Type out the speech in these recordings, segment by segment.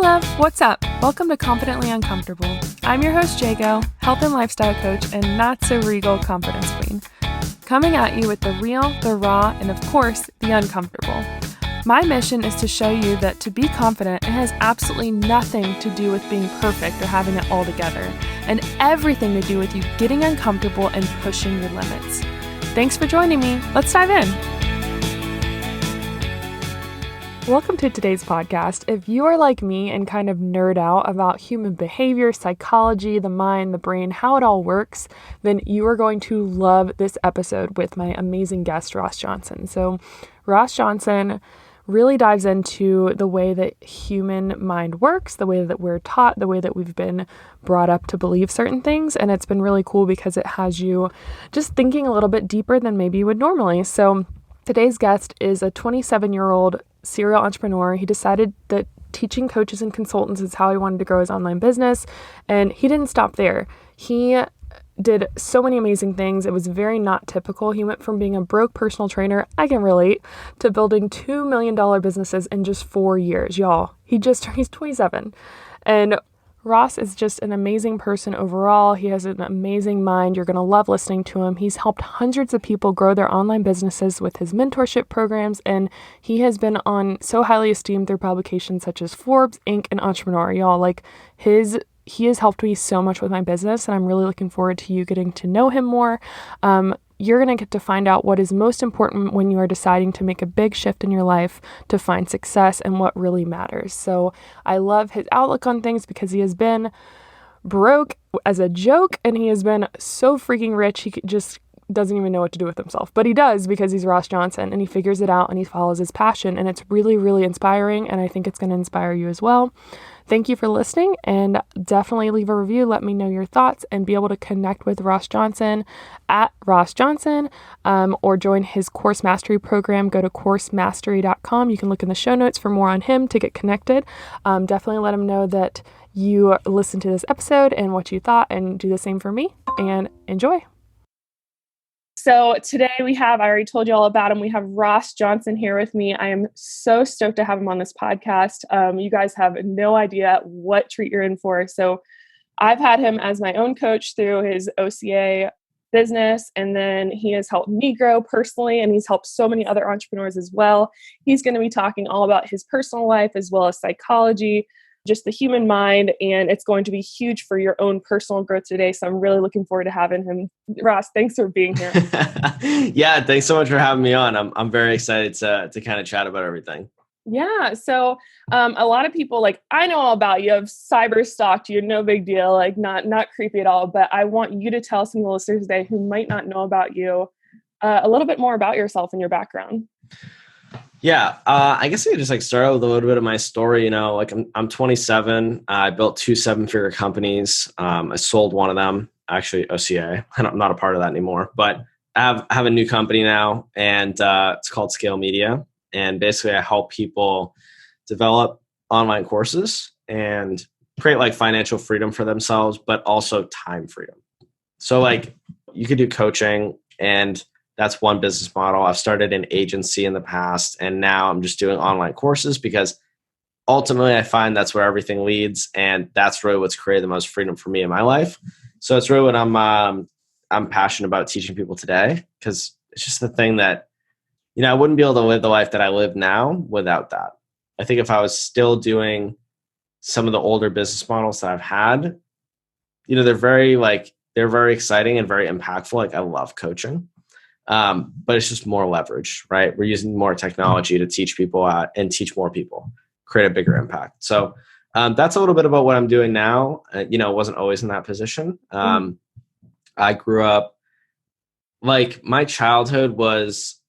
love, what's up? Welcome to Confidently Uncomfortable. I'm your host, Jago, health and lifestyle coach, and not-so-regal confidence queen. Coming at you with the real, the raw, and of course, the uncomfortable. My mission is to show you that to be confident, it has absolutely nothing to do with being perfect or having it all together, and everything to do with you getting uncomfortable and pushing your limits. Thanks for joining me. Let's dive in. Welcome to today's podcast. If you are like me and kind of nerd out about human behavior, psychology, the mind, the brain, how it all works, then you are going to love this episode with my amazing guest, Ross Johnson. So Ross Johnson really dives into the way that human mind works, the way that we're taught, the way that we've been brought up to believe certain things. And it's been really cool because it has you just thinking a little bit deeper than maybe you would normally. So today's guest is a 27-year-old serial entrepreneur. He decided that teaching coaches and consultants is how he wanted to grow his online business. And he didn't stop there. He did so many amazing things. It was very not typical. He went from being a broke personal trainer, I can relate, to building $2 million businesses in just 4 years. Y'all, he's 27. And Ross is just an amazing person overall. He has an amazing mind. You're going to love listening to him. He's helped hundreds of people grow their online businesses with his mentorship programs, and he has been on so highly esteemed through publications such as Forbes, Inc., and Entrepreneur. Y'all, he has helped me so much with my business, and I'm really looking forward to you getting to know him more. You're going to get to find out what is most important when you are deciding to make a big shift in your life to find success and what really matters. So I love his outlook on things because he has been broke as a joke and he has been so freaking rich he just doesn't even know what to do with himself. But he does because he's Ross Johnson and he figures it out and he follows his passion, and it's really, really inspiring, and I think it's going to inspire you as well. Thank you for listening, and definitely leave a review. Let me know your thoughts and be able to connect with Ross Johnson at Ross Johnson, or join his course mastery program. Go to coursemastery.com. You can look in the show notes for more on him to get connected. Definitely let him know that you listened to this episode and what you thought, and do the same for me, and enjoy. So today I already told you all about him. We have Ross Johnson here with me. I am so stoked to have him on this podcast. You guys have no idea what treat you're in for. So I've had him as my own coach through his OCA business, and then he has helped me grow personally, and he's helped so many other entrepreneurs as well. He's going to be talking all about his personal life as well as psychology, just the human mind, and it's going to be huge for your own personal growth today. So I'm really looking forward to having him. Ross, thanks for being here. Yeah, thanks so much for having me on. I'm very excited to kind of chat about everything. Yeah. So a lot of people I know all about you. I've cyber stalked you. No big deal. Not creepy at all. But I want you to tell some of the listeners today who might not know about you a little bit more about yourself and your background. Yeah, I guess I could just start out with a little bit of my story. I'm 27. I built 2 7-figure companies. I sold one of them, actually OCA. I'm not a part of that anymore, but I have a new company now, and it's called Scale Media. And basically, I help people develop online courses and create financial freedom for themselves, but also time freedom. So you could do coaching, and that's one business model. I've started an agency in the past, and now I'm just doing online courses because ultimately I find that's where everything leads, and that's really what's created the most freedom for me in my life. So it's really what I'm passionate about teaching people today, because it's just the thing that, I wouldn't be able to live the life that I live now without that. I think if I was still doing some of the older business models that I've had, they're very exciting and very impactful. I love coaching. But it's just more leverage, right? We're using more technology to teach people and teach more people, create a bigger impact. So that's a little bit about what I'm doing now. Wasn't always in that position. I grew up, my childhood was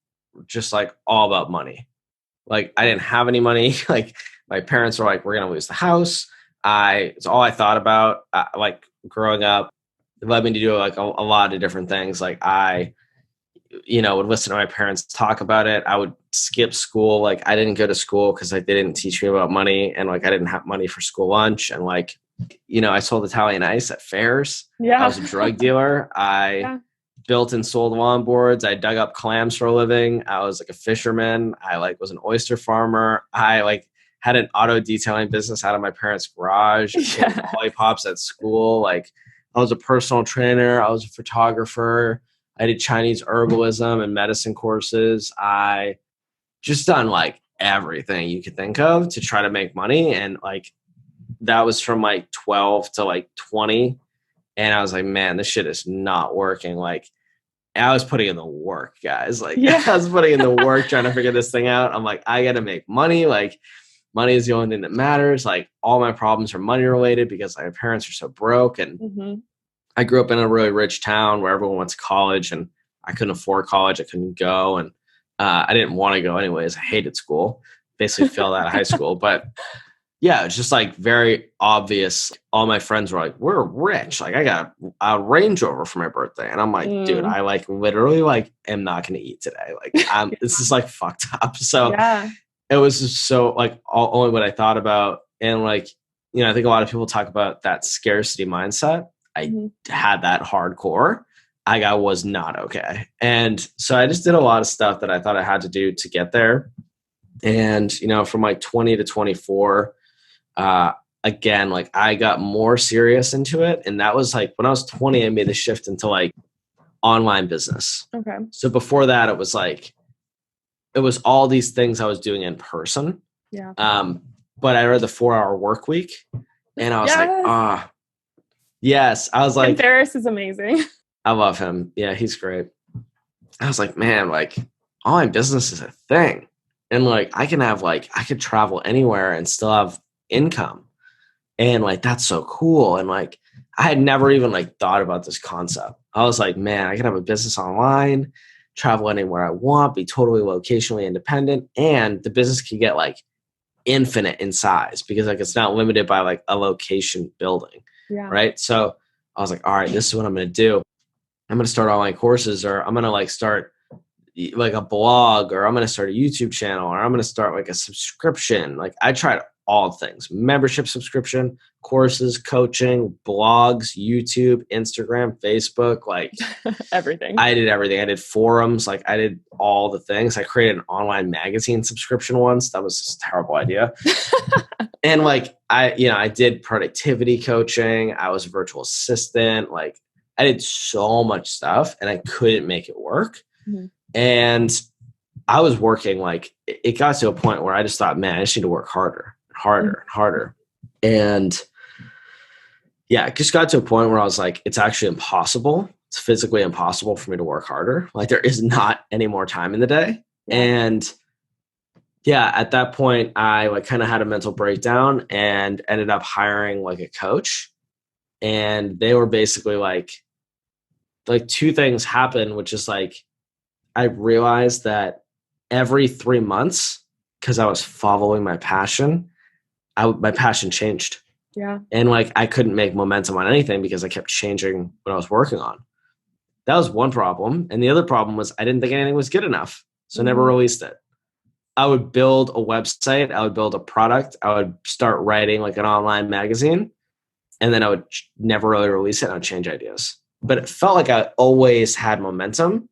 just all about money. I didn't have any money. My parents were we're going to lose the house. It's all I thought about. Growing up, it led me to do a lot of different things. I would listen to my parents talk about it. I would skip school. I didn't go to school because they didn't teach me about money, and I didn't have money for school lunch. And I sold Italian ice at fairs. Yeah. I was a drug dealer. I built and sold longboards. I dug up clams for a living. I was a fisherman. I was an oyster farmer. I had an auto detailing business out of my parents' garage, sold lollipops at school. Like I was a personal trainer. I was a photographer. I did Chinese herbalism and medicine courses. I just done like everything you could think of to try to make money. And like, that was from like 12 to like 20. And I was like, man, this shit is not working. Like, I was putting in the work, guys. Like, I was putting in the work trying to figure this thing out. I'm like, I got to make money. Like, money is the only thing that matters. Like, all my problems are money related because my parents are so broke. And I grew up in a really rich town where everyone went to college, and I couldn't afford college. I couldn't go. And I didn't want to go anyways. I hated school. Basically failed out of high school. But yeah, it's just like very obvious. All my friends were like, we're rich. Like, I got a Range Rover for my birthday. And I'm like, dude, I like literally like am not going to eat today. Like, this is like fucked up. So it was just so like only what I thought about. And like, you know, I think a lot of people talk about that scarcity mindset. I had that hardcore. I was not okay. And so I just did a lot of stuff that I thought I had to do to get there. And, you know, from like 20 to 24, again, like I got more serious into it. And that was like, when I was 20, I made the shift into like online business. Okay. So before that, it was like, it was all these things I was doing in person. Yeah. But I read the 4-Hour Work Week, and I was like, yes. I was like, Tim Ferriss is amazing. I love him. Yeah, he's great. I was like, man, like online business is a thing. And like, I could travel anywhere and still have income. And like, that's so cool. And like, I had never even like thought about this concept. I was like, man, I can have a business online, travel anywhere I want, be totally locationally independent. And the business can get like infinite in size because like, it's not limited by like a location building. Yeah. Right. So I was like, all right, this is what I'm going to do. I'm going to start online courses, or I'm going to like start like a blog, or I'm going to start a YouTube channel, or I'm going to start like a subscription. Like I tried all things: membership subscription, courses, coaching, blogs, YouTube, Instagram, Facebook, like everything. I did everything. I did forums. Like I did all the things. I created an online magazine subscription once. That was just a terrible idea. And like, I did productivity coaching. I was a virtual assistant. Like I did so much stuff and I couldn't make it work. And I was working, like it got to a point where I just thought, man, I just need to work harder, and harder. And yeah, it just got to a point where I was like, it's actually impossible. It's physically impossible for me to work harder. Like there is not any more time in the day. And yeah, at that point I like kind of had a mental breakdown and ended up hiring like a coach. And they were basically like two things happened, which is like, I realized that every 3 months, because I was following my passion, my passion changed. Yeah. And like, I couldn't make momentum on anything because I kept changing what I was working on. That was one problem. And the other problem was I didn't think anything was good enough. So I never released it. I would build a website. I would build a product. I would start writing like an online magazine. And then I would never really release it. And I would change ideas. But it felt like I always had momentum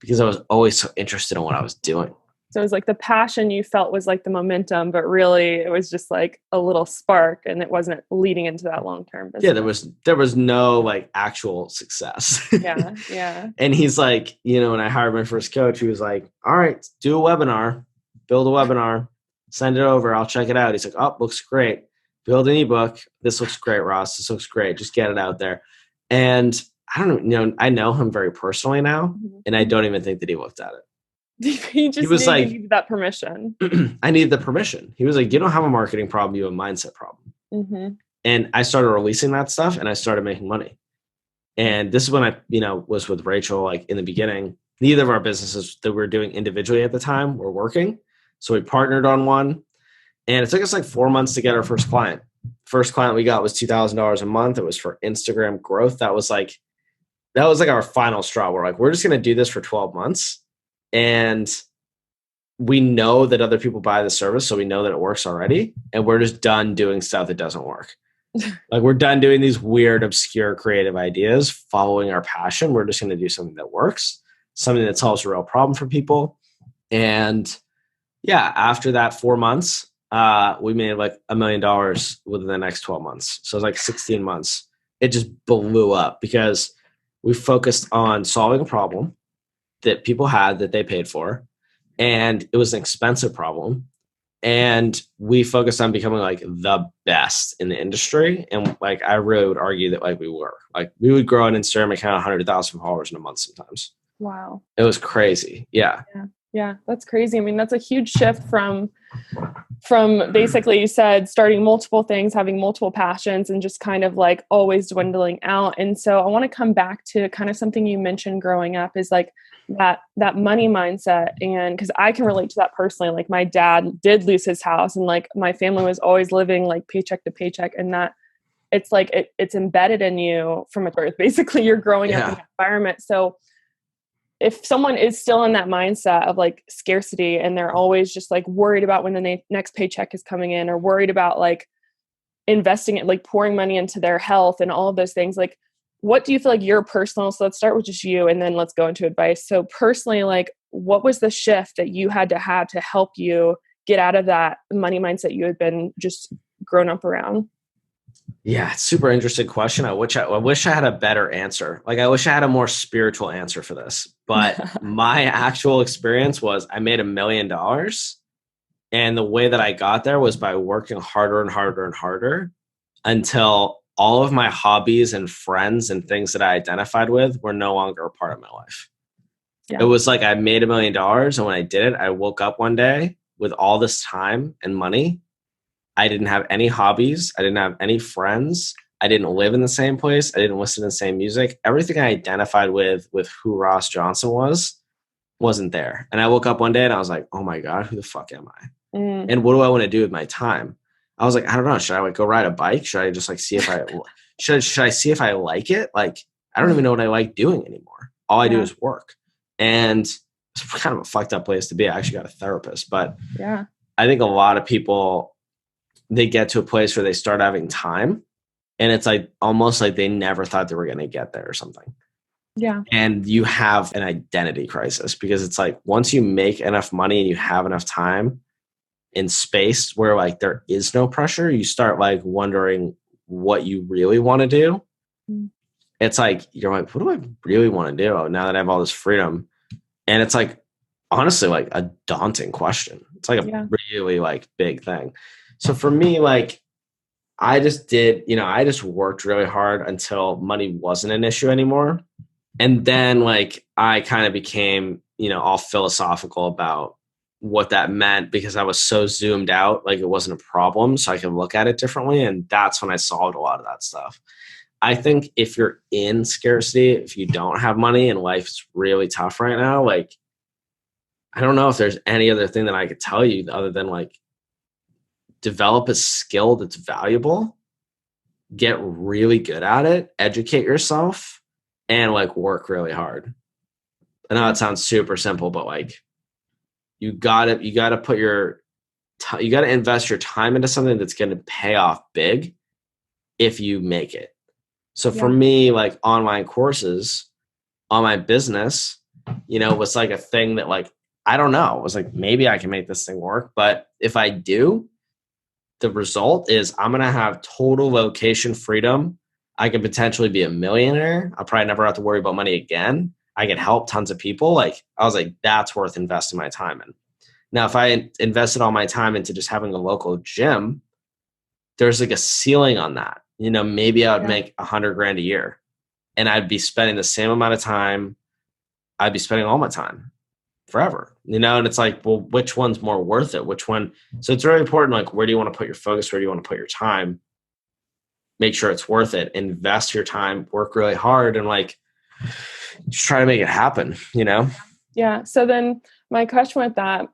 because I was always so interested in what I was doing. So it was like the passion you felt was like the momentum, but really it was just like a little spark and it wasn't leading into that long-term business. Yeah, there was no like actual success. Yeah, yeah. And he's like, when I hired my first coach, he was like, all right, do a webinar, build a webinar, send it over. I'll check it out. He's like, oh, looks great. Build an ebook. This looks great, Ross. This looks great. Just get it out there. And I don't know, I know him very personally now, and I don't even think that he looked at it. He was like, needed that permission. I needed the permission. He was like, you don't have a marketing problem, you have a mindset problem. And I started releasing that stuff and I started making money. And this is when I, was with Rachel, like in the beginning. Neither of our businesses that we were doing individually at the time were working. So we partnered on one, and it took us like 4 months to get our first client. First client we got was $2,000 a month. It was for Instagram growth. That was like our final straw. We're like, we're just going to do this for 12 months. And we know that other people buy the service. So we know that it works already. And we're just done doing stuff that doesn't work. Like we're done doing these weird, obscure, creative ideas, following our passion. We're just going to do something that works, something that solves a real problem for people. And yeah, after that 4 months, we made like $1 million within the next 12 months. So it was like 16 months. It just blew up because we focused on solving a problem that people had that they paid for. And it was an expensive problem. And we focused on becoming like the best in the industry. And like, I really would argue that like we were. Like, we would grow an Instagram account 100,000 followers in a month sometimes. Wow. It was crazy. Yeah. Yeah, that's crazy. I mean, that's a huge shift from basically, you said, starting multiple things, having multiple passions, and just kind of like always dwindling out. And so I want to come back to kind of something you mentioned growing up is like that money mindset. And because I can relate to that personally, like my dad did lose his house, and like my family was always living like paycheck to paycheck, and that it's like it's embedded in you from a birth. Basically, you're growing up in that environment. So if someone is still in that mindset of like scarcity, and they're always just like worried about when the next paycheck is coming in, or worried about like investing it, like pouring money into their health and all of those things, like, what do you feel like your personal, so let's start with just you and then let's go into advice. So personally, like, what was the shift that you had to have to help you get out of that money mindset you had been just grown up around? Yeah, it's super interesting question. I wish I had a better answer. Like, I wish I had a more spiritual answer for this. But my actual experience was I made $1 million. And the way that I got there was by working harder and harder and harder until all of my hobbies and friends and things that I identified with were no longer a part of my life. Yeah. It was like I made $1 million. And when I did it, I woke up one day with all this time and money. I didn't have any hobbies. I didn't have any friends. I didn't live in the same place. I didn't listen to the same music. Everything I identified with who Ross Johnson wasn't there. And I woke up one day and I was like, oh my God, who the fuck am I? And what do I want to do with my time? I was like, I don't know. Should I like go ride a bike? Should I just like see if I should I see if I like it? Like, I don't even know what I like doing anymore. All I do is work. And it's kind of a fucked up place to be. I actually got a therapist, but yeah, I think a lot of people, they get to a place where they start having time, and it's like almost like they never thought they were going to get there or something. Yeah. And you have an identity crisis, because it's like once you make enough money and you have enough time in space where like there is no pressure, you start like wondering what you really want to do. It's like, you're like, what do I really want to do now that I have all this freedom? And it's like, honestly, like a daunting question. It's like a really like big thing. So for me, like, I just worked really hard until money wasn't an issue anymore. And then like, I kind of became, all philosophical about what that meant, because I was so zoomed out, like it wasn't a problem, so I could look at it differently. And that's when I solved a lot of that stuff. I think if you're in scarcity, if you don't have money and life's really tough right now, like, I don't know if there's any other thing that I could tell you other than like, develop a skill that's valuable, get really good at it, educate yourself, and like work really hard. I know it sounds super simple, but like, you gotta invest your time into something that's going to pay off big if you make it. So for me, like online courses on my business, was like a thing that like, I don't know, it was like, maybe I can make this thing work. But if I do, the result is I'm going to have total location freedom. I could potentially be a millionaire. I'll probably never have to worry about money again. I can help tons of people. Like, I was like, that's worth investing my time in. Now, if I invested all my time into just having a local gym, there's like a ceiling on that. Maybe I would make $100,000 a year, and I'd be spending the same amount of time. I'd be spending all my time forever, and it's like, well, which one's more worth it? Which one? So it's really important. Like, where do you want to put your focus? Where do you want to put your time? Make sure it's worth it. Invest your time, work really hard, and like, just try to make it happen, Yeah. So then my question with that,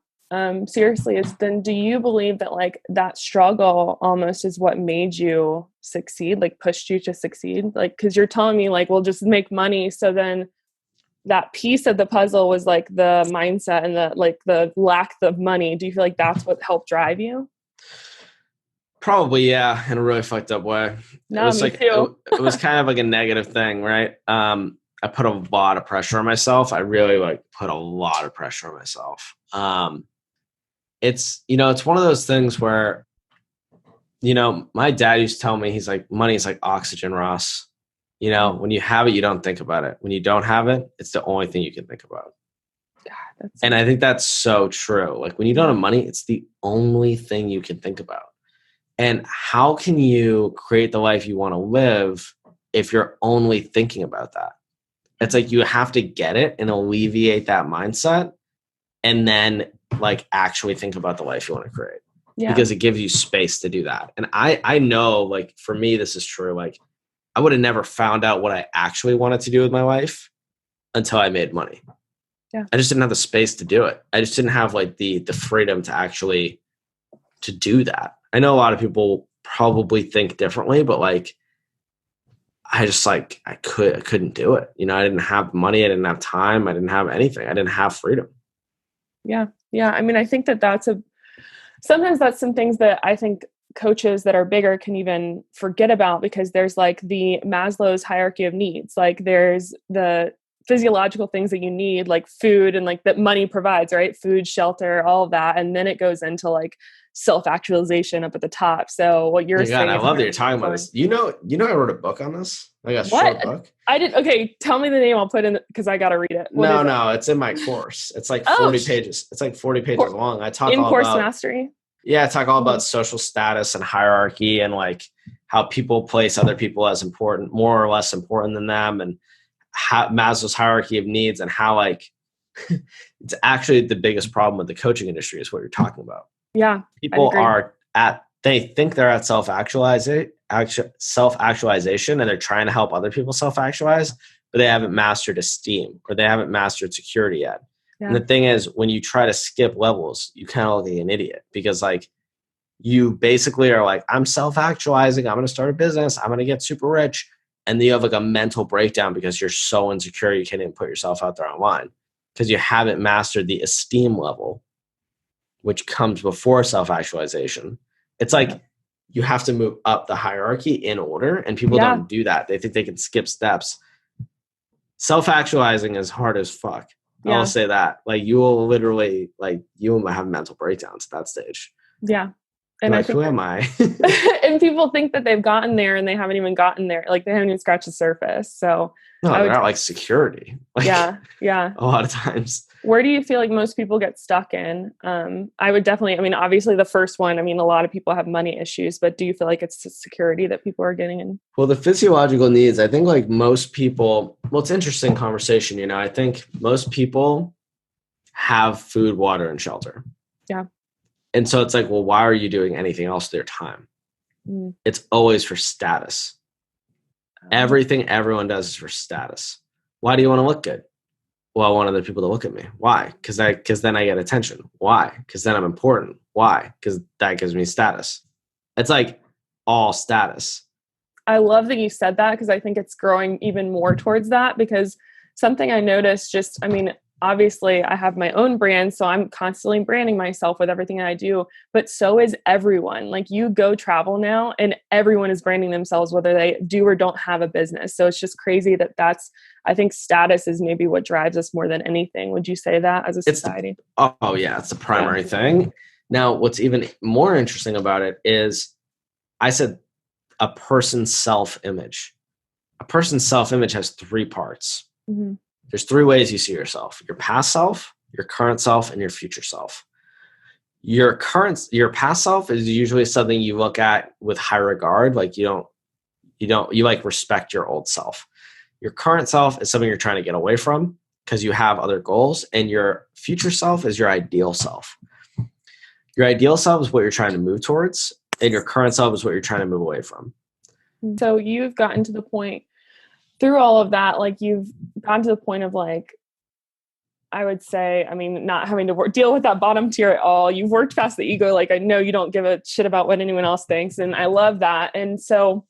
seriously, is then, do you believe that like that struggle almost is what made you succeed, like pushed you to succeed? Like, cause you're telling me like, well, just make money. So then that piece of the puzzle was like the mindset and the lack of money. Do you feel like that's what helped drive you? Probably, yeah, in a really fucked up way. No, it was like too. it was kind of like a negative thing, right? I put a lot of pressure on myself. I really like put a lot of pressure on myself. it's, it's one of those things where, my dad used to tell me, he's like, money is like oxygen, Ross. When you have it, you don't think about it. When you don't have it, it's the only thing you can think about. And I think that's so true. Like when you don't have money, it's the only thing you can think about. And how can you create the life you want to live if you're only thinking about that? It's like you have to get it and alleviate that mindset and then like actually think about the life you want to create. Yeah. Because it gives you space to do that. And I know, like, for me, this is true. Like, I would have never found out what I actually wanted to do with my life until I made money. Yeah. I just didn't have the space to do it. I just didn't have like the freedom to actually to do that. I know a lot of people probably think differently, but like, I just like, I couldn't do it. I didn't have money. I didn't have time. I didn't have anything. I didn't have freedom. Yeah. Yeah. I mean, I think sometimes that's some things that I think coaches that are bigger can even forget about, because there's like the Maslow's hierarchy of needs. Like there's the physiological things that you need, like food and like that money provides, right? Food, shelter, all of that. And then it goes into like self-actualization up at the top. So what you're saying, I love that you're talking about this. I wrote a book on this. Like a short book. I did. Okay. Tell me the name. I'll put in because I got to read it. No, it's in my course. It's like 40 pages. It's like 40 pages long. I talk all course about mastery. Yeah. I talk all about social status and hierarchy and like how people place other people as important, more or less important than them, and how Maslow's hierarchy of needs, and how like it's actually the biggest problem with the coaching industry is what you're talking about. Yeah. People they think they're at self-actualization and they're trying to help other people self-actualize, but they haven't mastered esteem or they haven't mastered security yet. Yeah. And the thing is, when you try to skip levels, you kind of look like an idiot, because like you basically are like, I'm self-actualizing. I'm going to start a business. I'm going to get super rich. And then you have like a mental breakdown because you're so insecure you can't even put yourself out there online because you haven't mastered the esteem level, which comes before self-actualization. It's like you have to move up the hierarchy in order, and people don't do that. They think they can skip steps. Self-actualizing is hard as fuck. Yeah. I'll say that. Like you will literally, like you will have mental breakdowns at that stage. Yeah. And like, who am I? And people think that they've gotten there and they haven't even gotten there. Like they haven't even scratched the surface. So no, they're not like security. Like, yeah. A lot of times. Where do you feel like most people get stuck in? I would definitely, obviously the first one, a lot of people have money issues, but do you feel like it's security that people are getting in? Well, the physiological needs, I think like most people, it's an interesting conversation. I think most people have food, water, and shelter. Yeah. And so it's like, well, why are you doing anything else with your time? It's always for status. Everything everyone does is for status. Why do you want to look good? Well, I want other people to look at me. Why? Because then I get attention. Why? Because then I'm important. Why? Because that gives me status. It's like all status. I love that you said that, because I think it's growing even more towards that, because something I noticed obviously I have my own brand, so I'm constantly branding myself with everything I do, but so is everyone. Like you go travel now and everyone is branding themselves, whether they do or don't have a business. So it's just crazy I think status is maybe what drives us more than anything. Would you say that as a society? It's the primary thing. Now, what's even more interesting about it is I said a person's self-image. A person's self-image has 3 parts. Mm-hmm. There's 3 ways you see yourself: your past self, your current self, and your future self. Your past self is usually something you look at with high regard. Like you like respect your old self. Your current self is something you're trying to get away from because you have other goals. And your future self is your ideal self. Your ideal self is what you're trying to move towards. And your current self is what you're trying to move away from. So you've gotten to the point through all of that, like you've gotten to the point of like, I would say, not having to deal with that bottom tier at all. You've worked past the ego. Like I know you don't give a shit about what anyone else thinks. And I love that. And so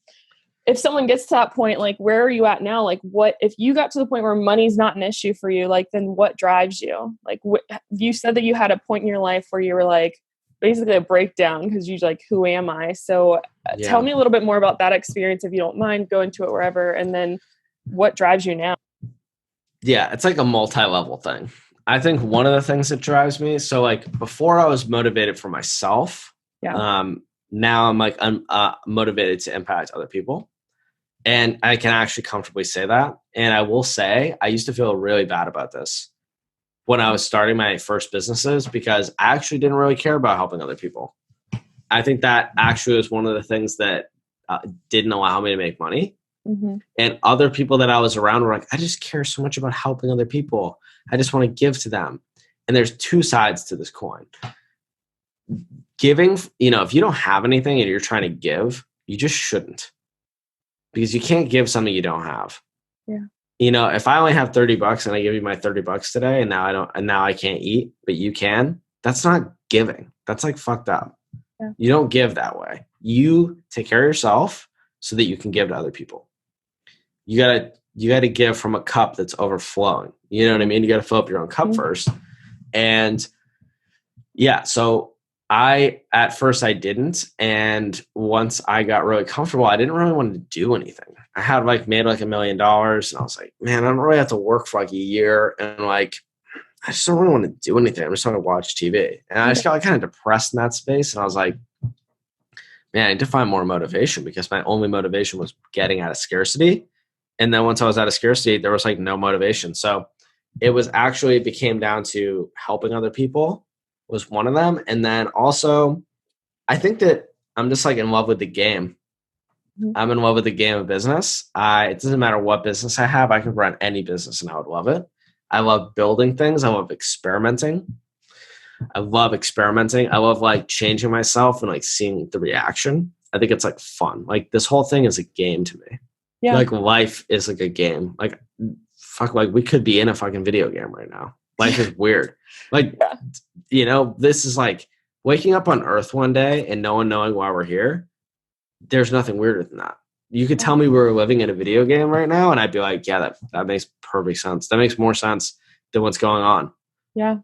if someone gets to that point, like where are you at now? Like what, if you got to the point where money's not an issue for you, like then what drives you? Like you said that you had a point in your life where you were like, basically a breakdown because you're like, who am I? So tell me a little bit more about that experience, if you don't mind, go into it wherever. And then what drives you now? Yeah, it's like a multi-level thing. I think one of the things that drives me, so like before I was motivated for myself. Yeah. Now I'm motivated to impact other people. And I can actually comfortably say that. And I will say, I used to feel really bad about this when I was starting my first businesses because I actually didn't really care about helping other people. I think that actually was one of the things that didn't allow me to make money. Mm-hmm. And other people that I was around were like, I just care so much about helping other people. I just want to give to them. And there's two sides to this coin. Giving, if you don't have anything and you're trying to give, you just shouldn't. Because you can't give something you don't have. Yeah. If I only have $30 and I give you my $30 today and now I can't eat, but you can, that's not giving. That's like fucked up. Yeah. You don't give that way. You take care of yourself so that you can give to other people. You gotta give from a cup that's overflowing. You know what I mean? You gotta fill up your own cup first. And yeah, so at first I didn't. And once I got really comfortable, I didn't really want to do anything. I had made $1 million and I was like, man, I don't really have to work for a year. And I just don't really want to do anything. I'm just trying to watch TV. And I just got kind of depressed in that space. And I was like, man, I need to find more motivation because my only motivation was getting out of scarcity. And then once I was out of scarcity, there was no motivation. So it became down to helping other people was one of them. And then also, I think that I'm just in love with the game. Mm-hmm. I'm in love with the game of business. It doesn't matter what business I have. I could run any business and I would love it. I love building things. I love experimenting. I love changing myself and seeing the reaction. I think it's fun. This whole thing is a game to me. Yeah. Life is a game. We could be in a fucking video game right now. Life is weird. This is waking up on Earth one day and no one knowing why we're here. There's nothing weirder than that. You could tell me we were living in a video game right now and I'd be like, yeah, that makes perfect sense. That makes more sense than what's going on. Yeah.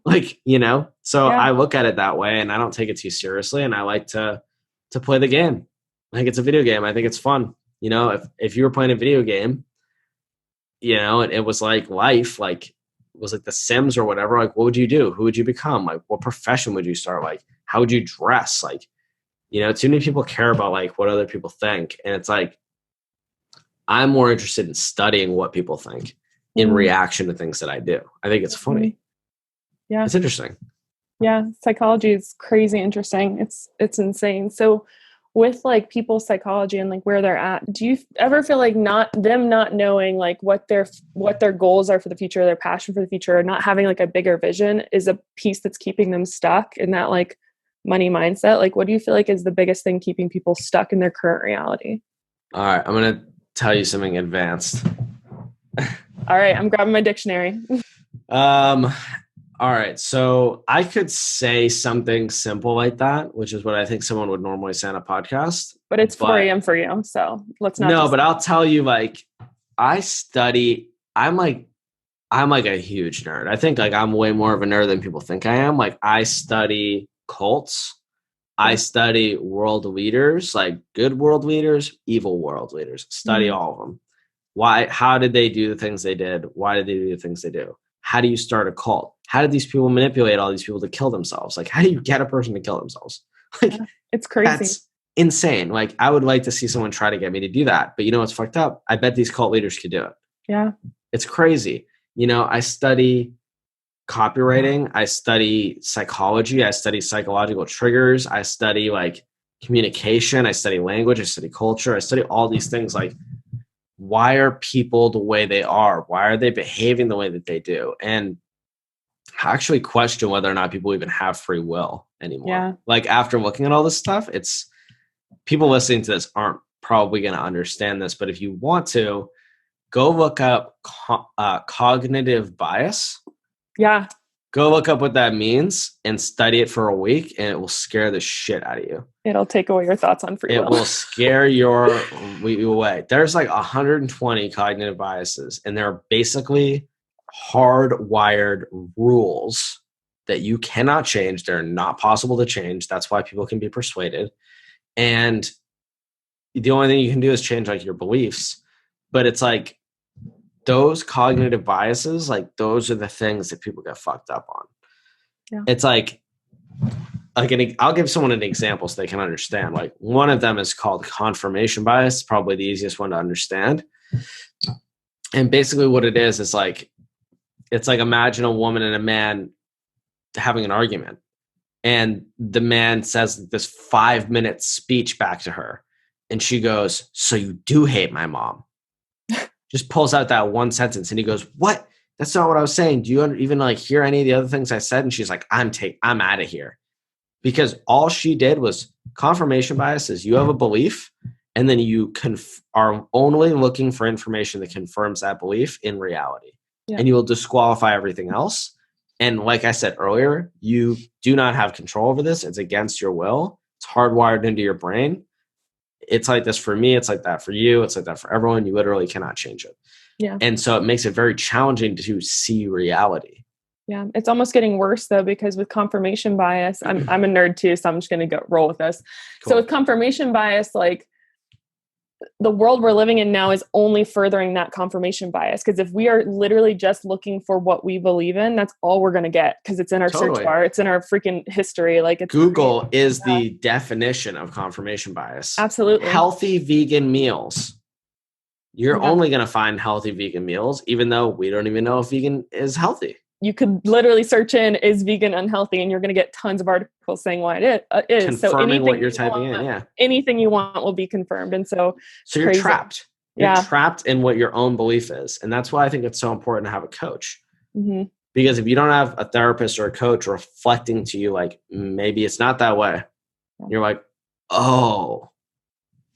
So I look at it that way and I don't take it too seriously. And I like to play the game. I think it's a video game. I think it's fun. If you were playing a video game, it was life, it was The Sims or whatever. What would you do? Who would you become? What profession would you start? How would you dress? Too many people care about what other people think. And it's I'm more interested in studying what people think in reaction to things that I do. I think it's funny. Yeah. It's interesting. Yeah. Psychology is crazy interesting. It's insane. So with people's psychology and where they're at, do you ever feel not knowing what their goals are for the future, their passion for the future, or not having a bigger vision is a piece that's keeping them stuck in that money mindset? What do you feel is the biggest thing keeping people stuck in their current reality? All right, I'm going to tell you something advanced. All right, I'm grabbing my dictionary. All right, so I could say something simple like that, which is what I think someone would normally say on a podcast. But it's 4 a.m. for you, so let's not. No, but I'll tell you, I study. I'm a huge nerd. I think I'm way more of a nerd than people think I am. I study cults. I study world leaders, good world leaders, evil world leaders. Study all of them. Why? How did they do the things they did? Why did they do the things they do? How do you start a cult? How did these people manipulate all these people to kill themselves? How do you get a person to kill themselves? It's crazy. That's insane. I would like to see someone try to get me to do that. But what's fucked up? I bet these cult leaders could do it. Yeah. It's crazy. I study copywriting. I study psychology. I study psychological triggers. I study communication. I study language. I study culture. I study all these things. Why are people the way they are? Why are they behaving the way that they do? And I actually question whether or not people even have free will anymore. Yeah. After looking at all this stuff, it's people listening to this aren't probably going to understand this, but if you want to, go look up cognitive bias. Yeah. Go look up what that means and study it for a week, and it will scare the shit out of you. It'll take away your thoughts on free will. It will scare you away. There's 120 cognitive biases, and they're basically hardwired rules that you cannot change. They're not possible to change. That's why people can be persuaded. And the only thing you can do is change your beliefs. But it's those cognitive biases, like those are the things that people get fucked up on. Yeah. It's like I'll give someone an example so they can understand. Like one of them is called confirmation bias, probably the easiest one to understand. And basically what it is like, it's like imagine a woman and a man having an argument. And the man says this 5-minute speech back to her. And she goes, "So you do hate my mom?" Just pulls out that one sentence. And he goes, "What? That's not what I was saying. Do you even like hear any of the other things I said?" And she's like, I'm out of here. Because all she did was confirmation bias is you have a belief and then you are only looking for information that confirms that belief in reality. Yeah. And you will disqualify everything else. And like I said earlier, you do not have control over this. It's against your will. It's hardwired into your brain. It's like this for me. It's like that for you. It's like that for everyone. You literally cannot change it. Yeah. And so it makes it very challenging to see reality. Yeah. It's almost getting worse though, because with confirmation bias, I'm a nerd too, so I'm just going to roll with this. Cool. So with confirmation bias, like the world we're living in now is only furthering that confirmation bias. Because if we are literally just looking for what we believe in, that's all we're going to get. Because it's in our search bar. It's in our freaking history. Like it's Google is the definition of confirmation bias. Absolutely. Healthy vegan meals. You're only going to find healthy vegan meals, even though we don't even know if vegan is healthy. You could literally search in, is vegan unhealthy? And you're going to get tons of articles saying why it is. Confirming what you're typing in, yeah. Anything you want will be confirmed. And so you're trapped. You're trapped in what your own belief is. And that's why I think it's so important to have a coach. Mm-hmm. Because if you don't have a therapist or a coach reflecting to you, like, maybe it's not that way. You're like, oh,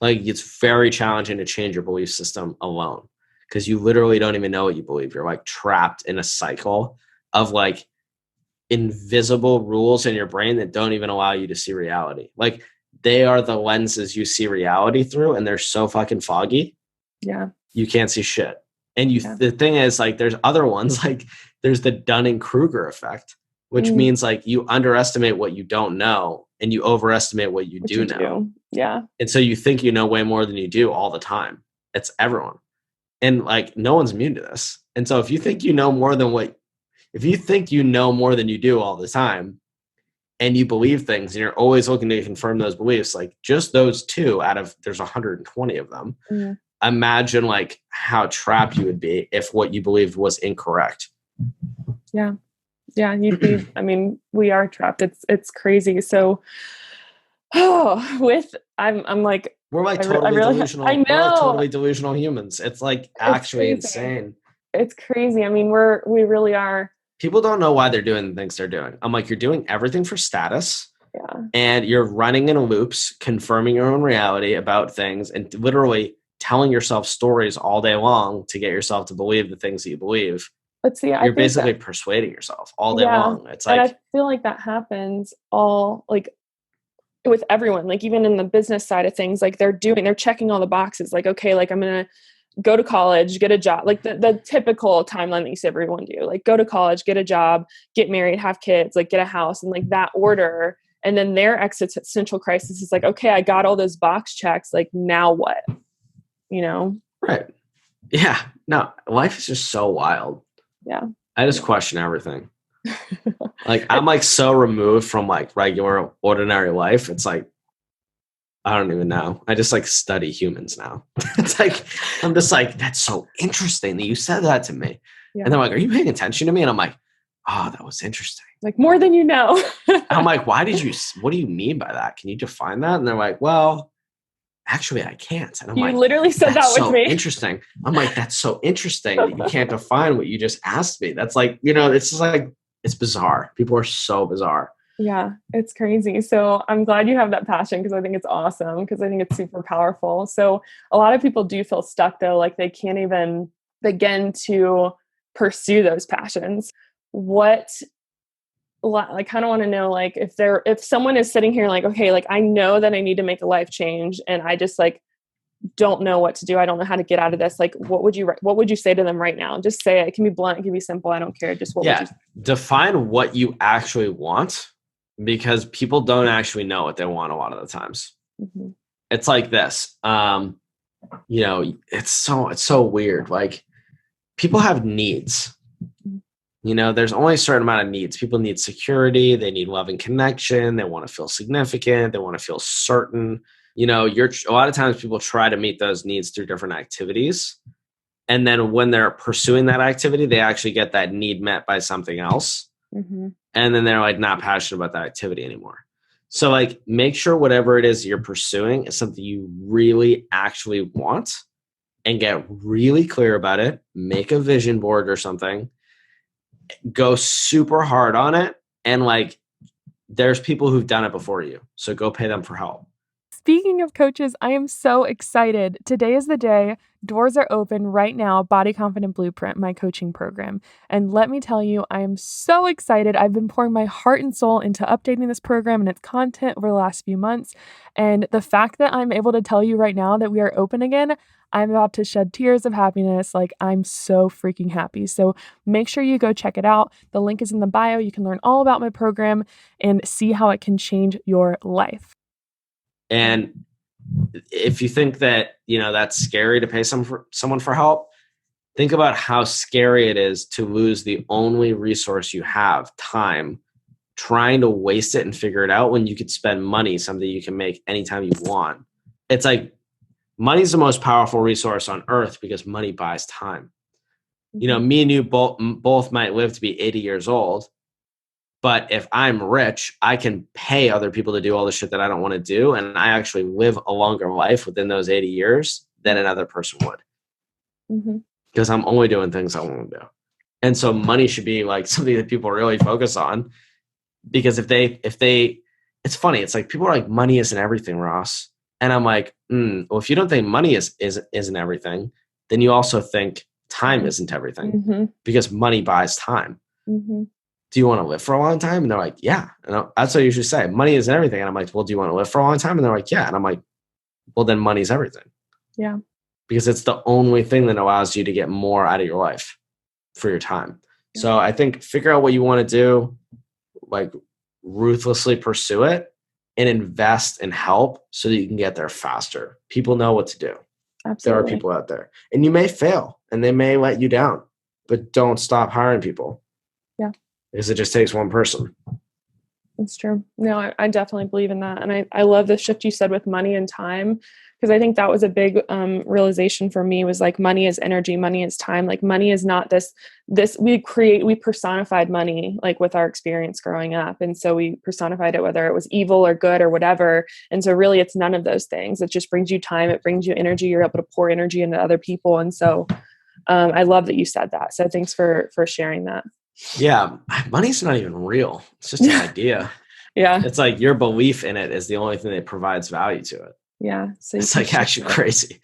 like it's very challenging to change your belief system alone. Because you literally don't even know what you believe. You're like trapped in a cycle of like invisible rules in your brain that don't even allow you to see reality. Like they are the lenses you see reality through, and they're so fucking foggy. Yeah. You can't see shit. And the thing is, like, there's other ones, like there's the Dunning-Kruger effect, which means like you underestimate what you don't know and you overestimate what you do know. Yeah. And so you think you know way more than you do all the time. It's everyone. And like, no one's immune to this. And so if you think you know more than you do all the time, and you believe things and you're always looking to confirm those beliefs, like just those two out of, there's 120 of them. Mm. Imagine like how trapped you would be if what you believed was incorrect. Yeah. Yeah. You'd be, I mean, we are trapped. It's crazy. So, I'm like, we're like totally delusional. I know. We're like totally delusional humans. It's like actually insane. It's crazy. I mean, we really are. People don't know why they're doing the things they're doing. I'm like, you're doing everything for status. Yeah. And you're running in loops, confirming your own reality about things and literally telling yourself stories all day long to get yourself to believe the things that you believe. But see, you're basically persuading yourself all day long. It's like, and I feel like that happens all like with everyone, like even in the business side of things, like they're checking all the boxes. Like, okay, like I'm going to go to college, get a job, like the typical timeline that you see everyone do, like go to college, get a job, get married, have kids, like get a house, and like that order. And then their existential crisis is like, okay, I got all those box checks. Like now what, Right. Yeah. No, life is just so wild. Yeah. I just question everything. Like I'm like so removed from like regular ordinary life. It's like, I don't even know. I just like study humans now. It's like, I'm just like, that's so interesting that you said that to me. Yeah. And they're like, are you paying attention to me? And I'm like, oh, that was interesting. Like more than you know. I'm like, what do you mean by that? Can you define that? And they're like, well, actually I can't. And I'm you like, literally said that with me. Interesting. I'm like, that's so interesting that you can't define what you just asked me. That's like, it's just like, it's bizarre. People are so bizarre. Yeah, it's crazy. So I'm glad you have that passion because I think it's awesome because I think it's super powerful. So a lot of people do feel stuck though, like they can't even begin to pursue those passions. I kind of want to know, like, if someone is sitting here like, okay, like I know that I need to make a life change and I just like don't know what to do. I don't know how to get out of this. Like, what would you say to them right now? Just say it. It can be blunt. It can be simple. I don't care. Just what would you say? Define what you actually want. Because people don't actually know what they want a lot of the times. Mm-hmm. It's like this, it's so weird. Like people have needs. There's only a certain amount of needs. People need security. They need love and connection. They want to feel significant. They want to feel certain. A lot of times people try to meet those needs through different activities. And then when they're pursuing that activity, they actually get that need met by something else. Mm-hmm. And then they're like not passionate about that activity anymore. So like make sure whatever it is you're pursuing is something you really actually want, and get really clear about it. Make a vision board or something. Go super hard on it. And like, there's people who've done it before you. So go pay them for help. Speaking of coaches, I am so excited. Today is the day. Doors are open right now. Body Confident Blueprint, my coaching program. And let me tell you, I am so excited. I've been pouring my heart and soul into updating this program and its content over the last few months. And the fact that I'm able to tell you right now that we are open again, I'm about to shed tears of happiness. Like, I'm so freaking happy. So make sure you go check it out. The link is in the bio. You can learn all about my program and see how it can change your life. And if you think that, that's scary to pay someone for help, think about how scary it is to lose the only resource you have, time, trying to waste it and figure it out when you could spend money, something you can make anytime you want. It's like money is the most powerful resource on earth because money buys time. Me and you both might live to be 80 years old. But if I'm rich, I can pay other people to do all the shit that I don't want to do. And I actually live a longer life within those 80 years than another person would. Because I'm only doing things I want to do. And so money should be like something that people really focus on. Because if they, it's funny. It's like people are like, money isn't everything, Ross. And I'm like, well, if you don't think money isn't everything, then you also think time isn't everything. Because money buys time. Do you want to live for a long time? And they're like, yeah. And that's what I usually say. Money isn't everything. And I'm like, well, do you want to live for a long time? And they're like, yeah. And I'm like, well, then money's everything. Yeah. Because it's the only thing that allows you to get more out of your life for your time. Yeah. So I think figure out what you want to do, like ruthlessly pursue it, and invest in help so that you can get there faster. People know what to do. Absolutely. There are people out there. And you may fail and they may let you down, but don't stop hiring people. Yeah. Because it just takes one person. That's true. No, I definitely believe in that. And I love the shift you said with money and time, because I think that was a big realization for me, was like, money is energy, money is time. Like, money is not this we personified money, like with our experience growing up. And so we personified it, whether it was evil or good or whatever. And so really it's none of those things. It just brings you time. It brings you energy. You're able to pour energy into other people. And so I love that you said that. So thanks for sharing that. Yeah. Money's not even real. It's just an idea. Yeah. It's like your belief in it is the only thing that provides value to it. Yeah. So it's like actually crazy.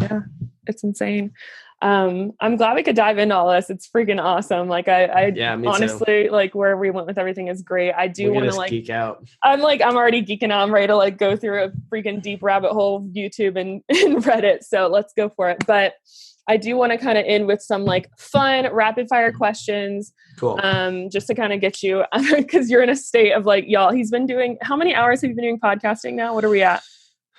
Yeah. It's insane. I'm glad we could dive into all this. It's freaking awesome. Like I honestly too. Like where we went with everything is great. I do want to like geek out. I'm already geeking out. I'm ready to like go through a freaking deep rabbit hole of YouTube and Reddit. So let's go for it. But I do want to kind of end with some like fun rapid fire questions. Cool. Just to kind of get you, because you're in a state of like, y'all, he's been doing, how many hours have you been doing podcasting now? What are we at?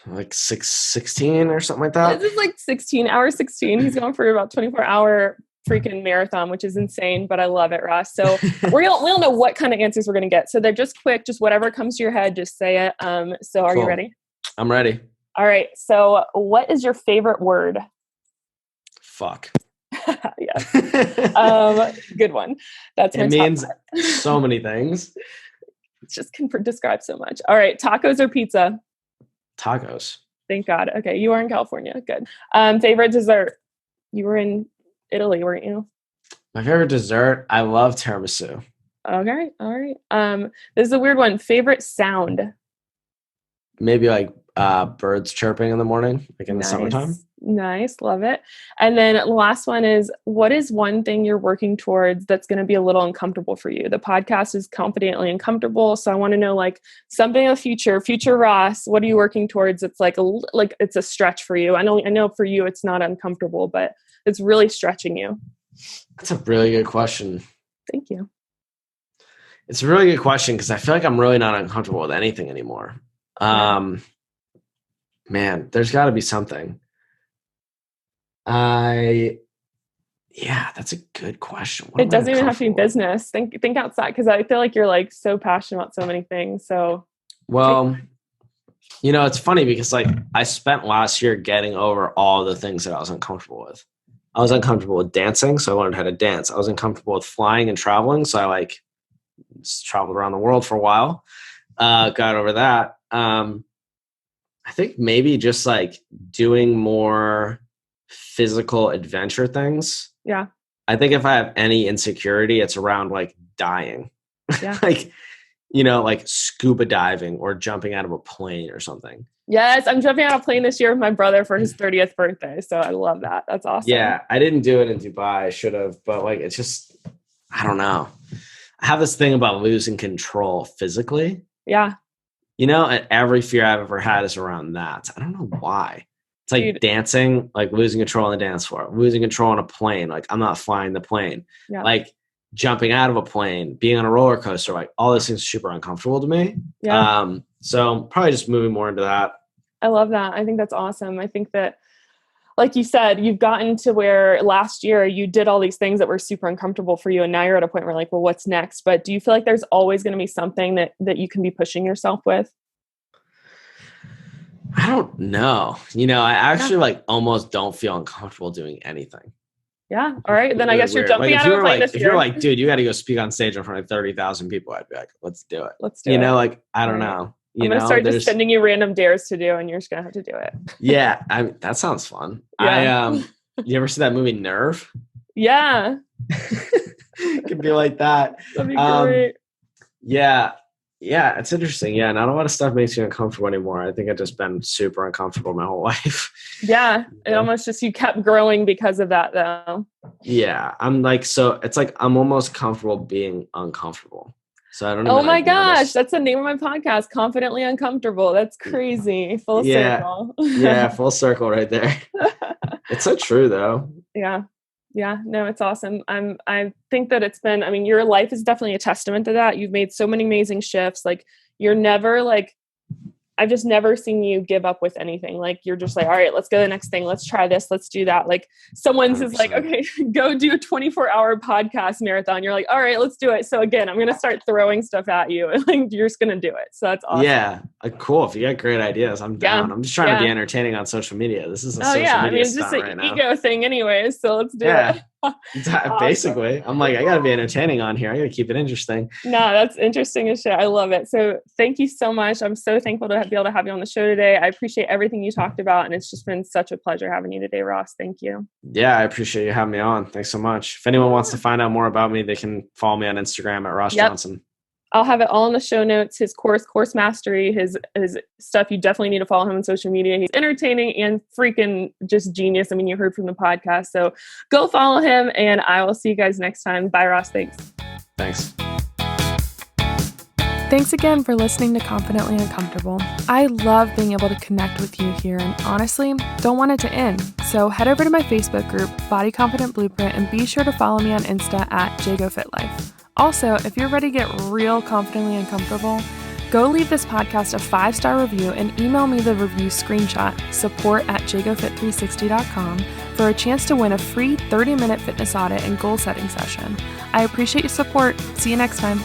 Like 16 or something like that. This is like 16 hours, 16. He's going for about 24-hour freaking marathon, which is insane, but I love it, Ross. So we don't know what kind of answers we're going to get. So they're just quick, just whatever comes to your head, just say it. So are you ready? I'm ready. All right. So what is your favorite word? Fuck. Yes. Good one. That's my it means so many things. It just can describe so much. All right. Tacos or pizza? Tacos. Thank God. Okay. You are in California. Good. Favorite dessert? You were in Italy, weren't you? My favorite dessert? I love tiramisu. Okay. All right. This is a weird one. Favorite sound? Maybe like birds chirping in the morning, like in the summertime. Nice. Love it. And then the last one is, what is one thing you're working towards that's going to be a little uncomfortable for you? The podcast is confidently uncomfortable. So I want to know like something in the future Ross, what are you working towards? It's like it's a stretch for you. I know for you, it's not uncomfortable, but it's really stretching you. That's a really good question. Thank you. It's a really good question, because I feel like I'm really not uncomfortable with anything anymore. Man, there's got to be something. I Yeah, that's a good question. It doesn't even have to be business. Think outside, because I feel like you're like so passionate about so many things. So, well, it's funny because like I spent last year getting over all the things that I was uncomfortable with. I was uncomfortable with dancing, so I learned how to dance. I was uncomfortable with flying and traveling, so I like just traveled around the world for a while. Got over that. I think maybe just like doing more physical adventure things. Yeah. I think if I have any insecurity, it's around like dying. Yeah. Like, like scuba diving or jumping out of a plane or something. Yes, I'm jumping out of a plane this year with my brother for his 30th birthday. So I love that. That's awesome. Yeah, I didn't do it in Dubai. I should have, but like it's just, I don't know. I have this thing about losing control physically. Yeah. And every fear I've ever had is around that. I don't know why. It's like dancing, like losing control on the dance floor, losing control on a plane. Like I'm not flying the plane. Yeah. Like jumping out of a plane, being on a roller coaster, like all those things are super uncomfortable to me. Yeah. So probably just moving more into that. I love that. I think that's awesome. I think that, like you said, you've gotten to where last year you did all these things that were super uncomfortable for you. And now you're at a point where like, well, what's next? But do you feel like there's always going to be something that you can be pushing yourself with? I don't know. I actually like almost don't feel uncomfortable doing anything. Yeah. All right. Then I guess you're jumping out of a plane this year. If you're like, dude, you got to go speak on stage in front of 30,000 people, I'd be like, let's do it. Let's do it. Like, I don't know. I'm going to start just sending you random dares to do, and you're just going to have to do it. Yeah. That sounds fun. Yeah. You ever see that movie Nerve? Yeah. It could be like that. That'd be great. Yeah. Yeah. It's interesting. Yeah. Not a lot of stuff makes you uncomfortable anymore. I think I've just been super uncomfortable my whole life. Yeah. It almost just, you kept growing because of that though. Yeah. I'm like, so it's like, I'm almost comfortable being uncomfortable. So I don't know. Oh my gosh. That's the name of my podcast. Confidently Uncomfortable. That's crazy. Full circle. Yeah. Full circle right there. It's so true though. Yeah. Yeah. No, it's awesome. I think that it's been, your life is definitely a testament to that. You've made so many amazing shifts. Like you're never like, I've just never seen you give up with anything. Like you're just like, all right, let's go to the next thing. Let's try this. Let's do that. Like someone's just like, okay, go do a 24-hour podcast marathon. You're like, all right, let's do it. So again, I'm going to start throwing stuff at you and like, you're just going to do it. So that's awesome. Yeah. Cool. If you got great ideas, I'm down. Yeah. I'm just trying to be entertaining on social media. This is a social media it's just an ego thing anyways. So let's do it. Basically, I'm like, I gotta be entertaining on here. I gotta keep it interesting. No, that's interesting as shit. I love it. So thank you so much. I'm so thankful to be able to have you on the show today. I appreciate everything you talked about, and it's just been such a pleasure having you today, Ross. Thank you. Yeah, I appreciate you having me on. Thanks so much. If anyone wants to find out more about me, they can follow me on Instagram at Ross Johnson. I'll have it all in the show notes. His course mastery, his stuff. You definitely need to follow him on social media. He's entertaining and freaking just genius. You heard from the podcast. So go follow him, and I will see you guys next time. Bye, Ross. Thanks. Thanks. Thanks again for listening to Confidently Uncomfortable. I love being able to connect with you here, and honestly, don't want it to end. So head over to my Facebook group, Body Confident Blueprint, and be sure to follow me on Insta at JagoFitLife. Also, if you're ready to get real confidently uncomfortable, go leave this podcast a 5-star review and email me the review screenshot, support@jagofit360.com, for a chance to win a free 30-minute fitness audit and goal setting session. I appreciate your support. See you next time.